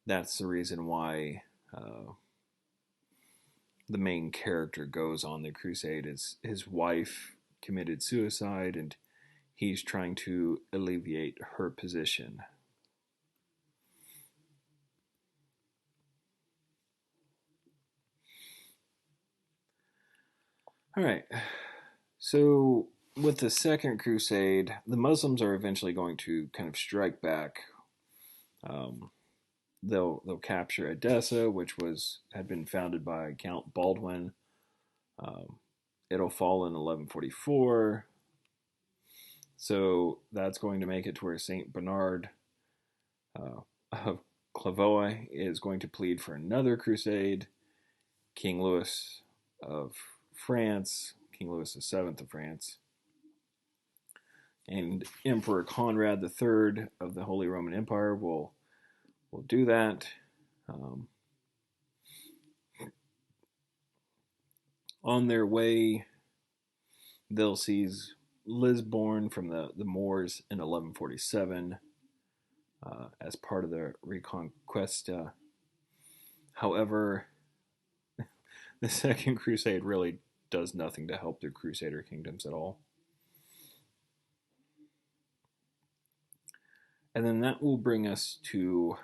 that's the reason why the main character goes on the crusade. Is his wife committed suicide, and he's trying to alleviate her position. All right. So with the Second Crusade, the Muslims are eventually going to kind of strike back. Um, they'll capture Edessa, which had been founded by Count Baldwin. Um, it'll fall in 1144. So that's going to make it to where Saint Bernard of Clairvaux is going to plead for another crusade. King Louis of France, King Louis VII of France, and Emperor Conrad III of the Holy Roman Empire will do that. Um, on their way, they'll seize Lisbon from the Moors in 1147 as part of the Reconquista. However, the Second Crusade really does nothing to help the Crusader kingdoms at all. And then that will bring us to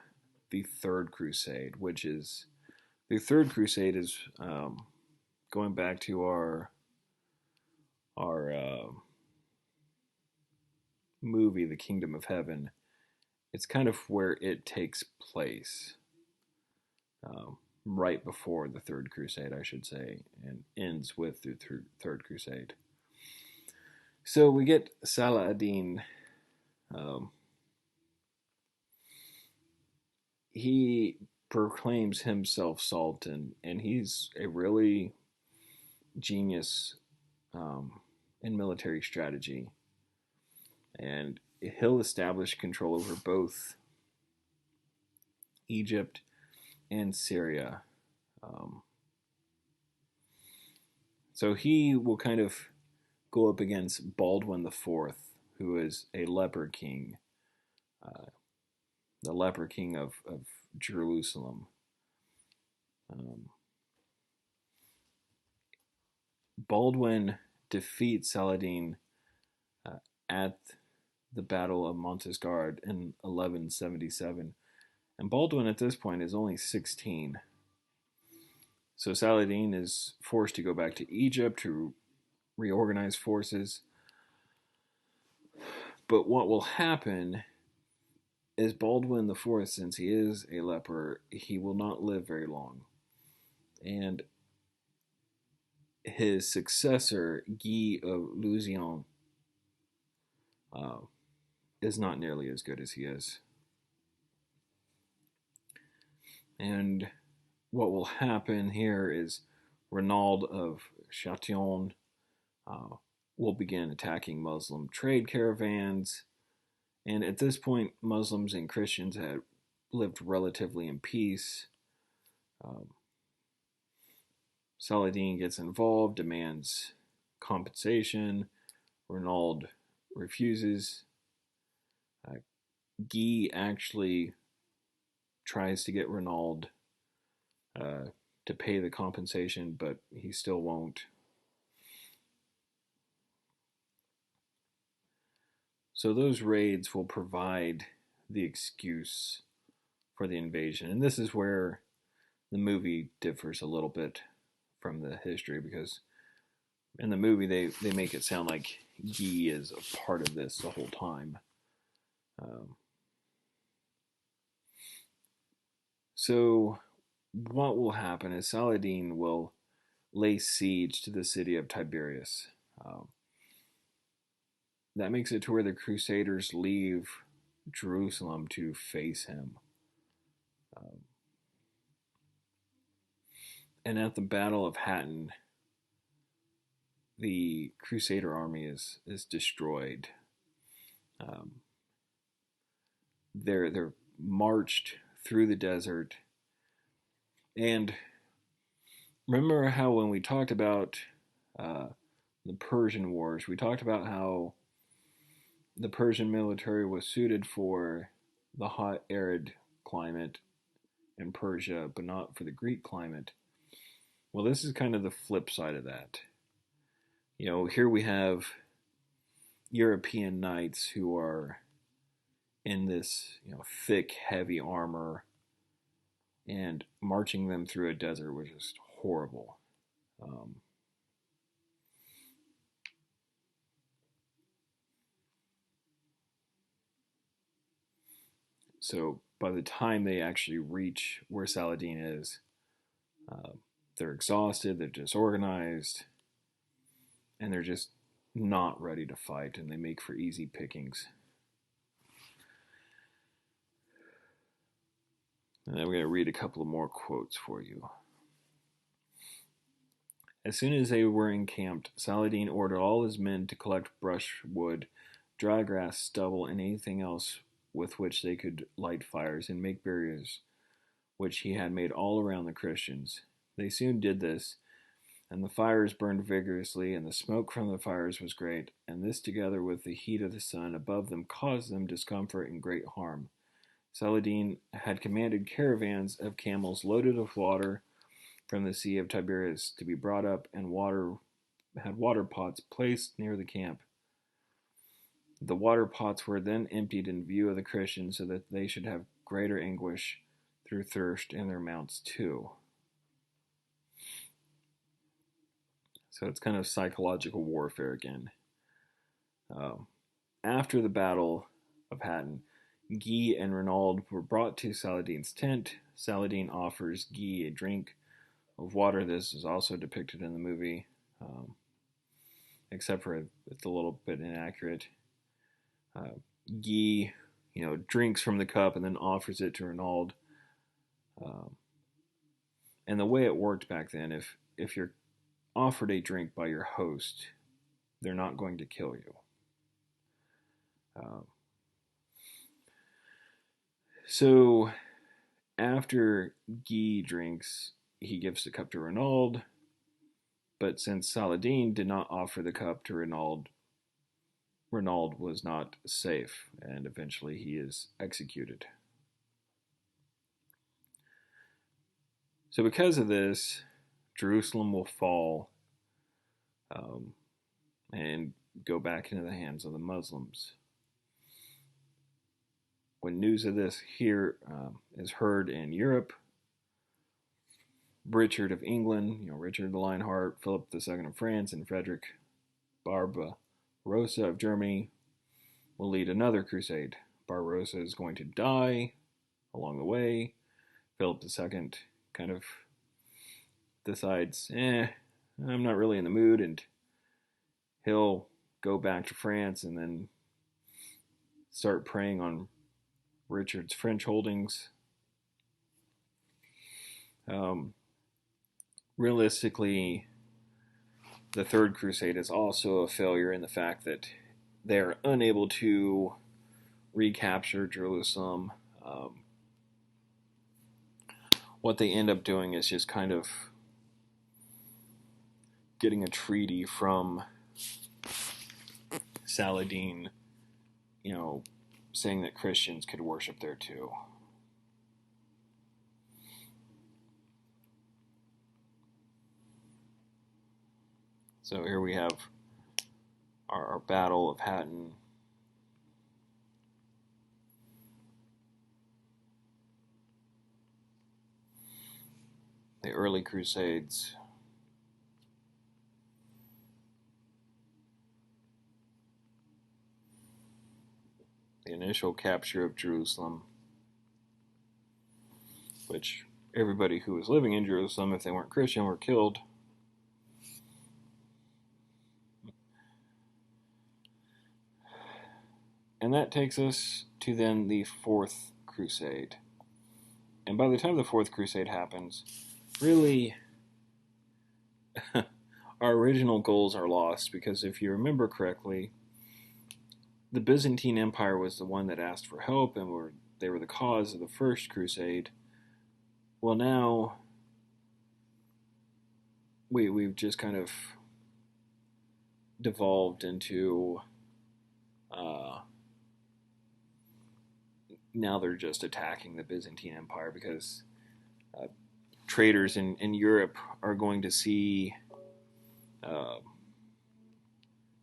the Third Crusade, which is the Third Crusade is going back to our movie, The Kingdom of Heaven. It's kind of where it takes place, right before the Third Crusade, I should say, and ends with the Third Crusade. So we get Salah ad-Din. Um, he proclaims himself Sultan, and he's a really genius in military strategy. And he'll establish control over both Egypt and Syria. Um, so he will kind of go up against Baldwin IV, who is a leper king, uh, the leper king of Jerusalem. Um, Baldwin defeats Saladin at the Battle of Montesgard in 1177. And Baldwin at this point is only 16. So Saladin is forced to go back to Egypt to reorganize forces. But what will happen is Baldwin IV, since he is a leper, he will not live very long. And his successor, Guy of Lusignan, uh, is not nearly as good as he is. And what will happen here is Renaud of Chatillon will begin attacking Muslim trade caravans. And at this point, Muslims and Christians had lived relatively in peace. Um, Saladin gets involved, demands compensation. Renaud refuses. Guy actually tries to get Renaud to pay the compensation, but he still won't. So those raids will provide the excuse for the invasion. And this is where the movie differs a little bit from the history, because in the movie they make it sound like Guy is a part of this the whole time. Um, so what will happen is Saladin will lay siege to the city of Tiberias. Um, that makes it to where the Crusaders leave Jerusalem to face him. Um, and at the Battle of Hattin, the Crusader army is destroyed. Um, they're marched through the desert, and remember how when we talked about uh, the Persian Wars, we talked about how the Persian military was suited for the hot, arid climate in Persia, but not for the Greek climate. Well, this is kind of the flip side of that. Here we have European knights who are in this, thick, heavy armor, and marching them through a desert was just horrible. Um, so by the time they actually reach where Saladin is, uh, they're exhausted, they're disorganized, and they're just not ready to fight, and they make for easy pickings. And then we're going to read a couple of more quotes for you. As soon as they were encamped, Saladin ordered all his men to collect brushwood, dry grass, stubble, and anything else with which they could light fires and make barriers, which he had made all around the Christians. They soon did this, and the fires burned vigorously, and the smoke from the fires was great, and this together with the heat of the sun above them caused them discomfort and great harm. Saladin had commanded caravans of camels loaded with water from the Sea of Tiberias to be brought up, and had water pots placed near the camp. The water pots were then emptied in view of the Christians, so that they should have greater anguish through thirst in their mounts too. So it's kind of psychological warfare again. Um, After the Battle of Hattin, Guy and Renaud were brought to Saladin's tent. Saladin offers Guy a drink of water. This is also depicted in the movie, except for it's a little bit inaccurate. Guy, drinks from the cup and then offers it to Renaud. Um, and the way it worked back then, if you're offered a drink by your host, they're not going to kill you. Um, so after Guy drinks, he gives the cup to Renaud. But since Saladin did not offer the cup to Renaud, Renaud was not safe, and eventually he is executed. So because of this, Jerusalem will fall um, and go back into the hands of the Muslims. When news of this here is heard in Europe, Richard of England, Richard the Lionheart, Philip II of France, and Frederick Barbarossa of Germany will lead another crusade. Barbarossa is going to die along the way. Philip II kind of decides, I'm not really in the mood, and he'll go back to France and then start preying on Richard's French holdings. Realistically, the Third Crusade is also a failure in the fact that they're unable to recapture Jerusalem. What they end up doing is just kind of getting a treaty from Saladin, saying that Christians could worship there too. So here we have our Battle of Hattin. early Crusades. The initial capture of Jerusalem, which everybody who was living in Jerusalem, if they weren't Christian, were killed. And that takes us to then the Fourth Crusade. And by the time the Fourth Crusade happens, really, our original goals are lost, because if you remember correctly, the Byzantine Empire was the one that asked for help, and they were the cause of the First Crusade. Well, now we've just kind of devolved into now they're just attacking the Byzantine Empire, because traders in Europe are going to see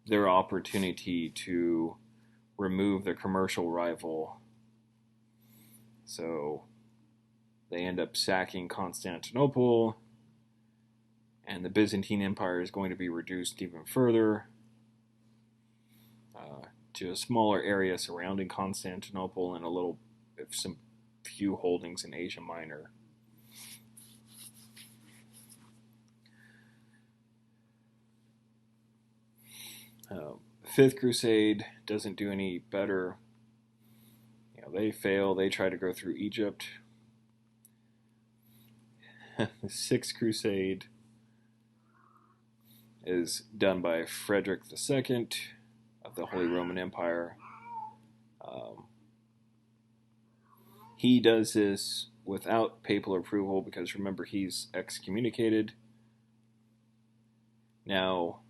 their opportunity to remove their commercial rival. So they end up sacking Constantinople, and the Byzantine Empire is going to be reduced even further to a smaller area surrounding Constantinople and some few holdings in Asia Minor. Fifth Crusade doesn't do any better. They fail. They try to go through Egypt. The Sixth Crusade is done by Frederick II of the Holy Roman Empire. He does this without papal approval, because remember, he's excommunicated. Now,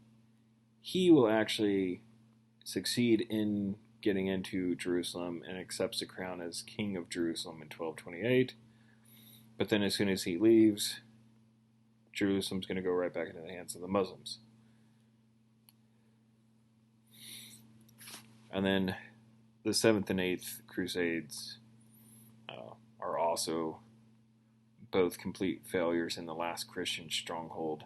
he will actually succeed in getting into Jerusalem and accepts the crown as King of Jerusalem in 1228. But then as soon as he leaves, Jerusalem's going to go right back into the hands of the Muslims. And then the Seventh and Eighth Crusades are also both complete failures, and the last Christian stronghold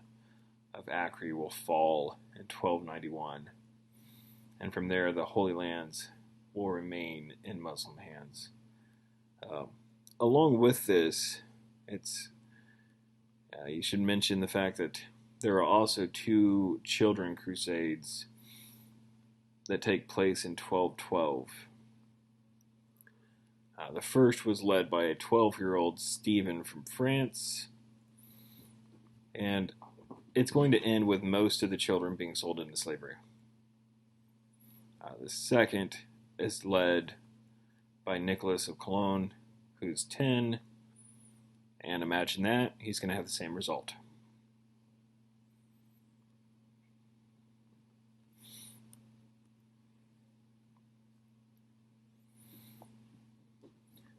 of Acre will fall in 1291. And from there, the Holy Lands will remain in Muslim hands. Along with this, you should mention the fact that there are also two children crusades that take place in 1212. The first was led by a 12-year-old Stephen from France, and it's going to end with most of the children being sold into slavery. The second is led by Nicholas of Cologne, who's 10, and imagine that, he's going to have the same result.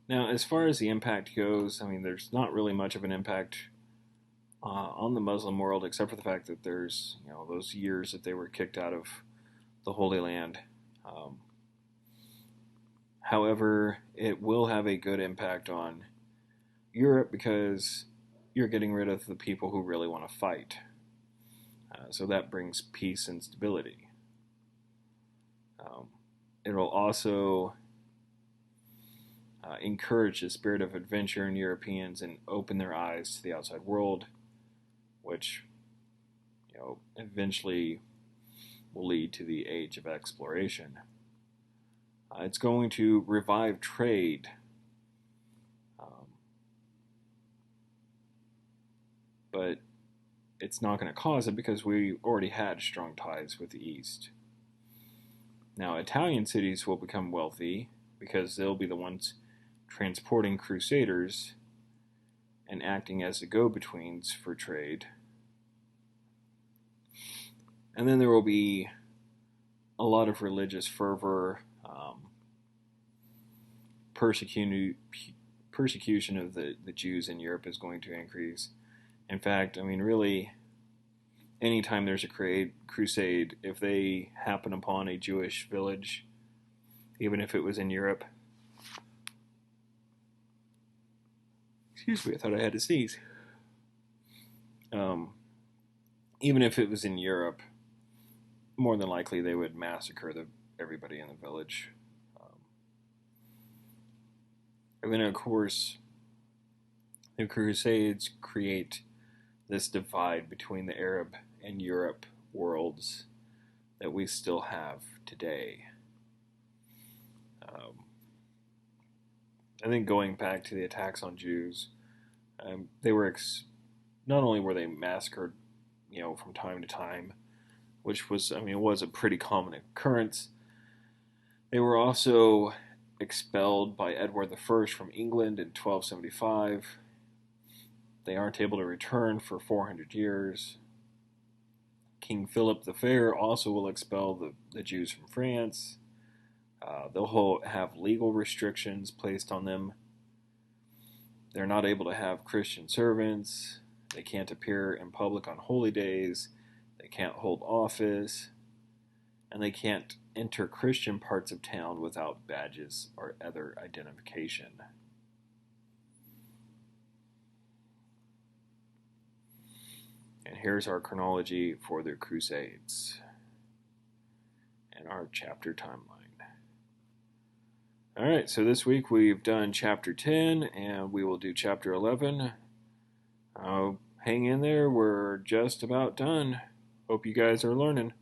Now, as far as the impact goes, there's not really much of an impact on the Muslim world, except for the fact that there's, those years that they were kicked out of the Holy Land. However, it will have a good impact on Europe, because you're getting rid of the people who really want to fight. So that brings peace and stability. It'll also encourage the spirit of adventure in Europeans and open their eyes to the outside world, which eventually will lead to the age of exploration. It's going to revive trade. But it's not going to cause it, because we already had strong ties with the East. Now, Italian cities will become wealthy, because they'll be the ones transporting crusaders and acting as the go-betweens for trade. And then there will be a lot of religious fervor. Persecution of the Jews in Europe is going to increase. In fact, really, anytime there's a crusade, if they happen upon a Jewish village, even if it was in Europe, excuse me, I thought I had to sneeze. Um, Even if it was in Europe, more than likely they would massacre everybody in the village. And then, of course, the Crusades create this divide between the Arab and Europe worlds that we still have today. Um, I think going back to the attacks on Jews, they were not only were they massacred, from time to time, which was, it was a pretty common occurrence. They were also expelled by Edward I from England in 1275. They aren't able to return for 400 years. King Philip the Fair also will expel the Jews from France. They'll have legal restrictions placed on them. They're not able to have Christian servants. They can't appear in public on holy days. They can't hold office. And they can't enter Christian parts of town without badges or other identification. And here's our chronology for the Crusades and our chapter timeline. All right, so this week we've done chapter 10 and we will do chapter 11. Hang in there, we're just about done. Hope you guys are learning.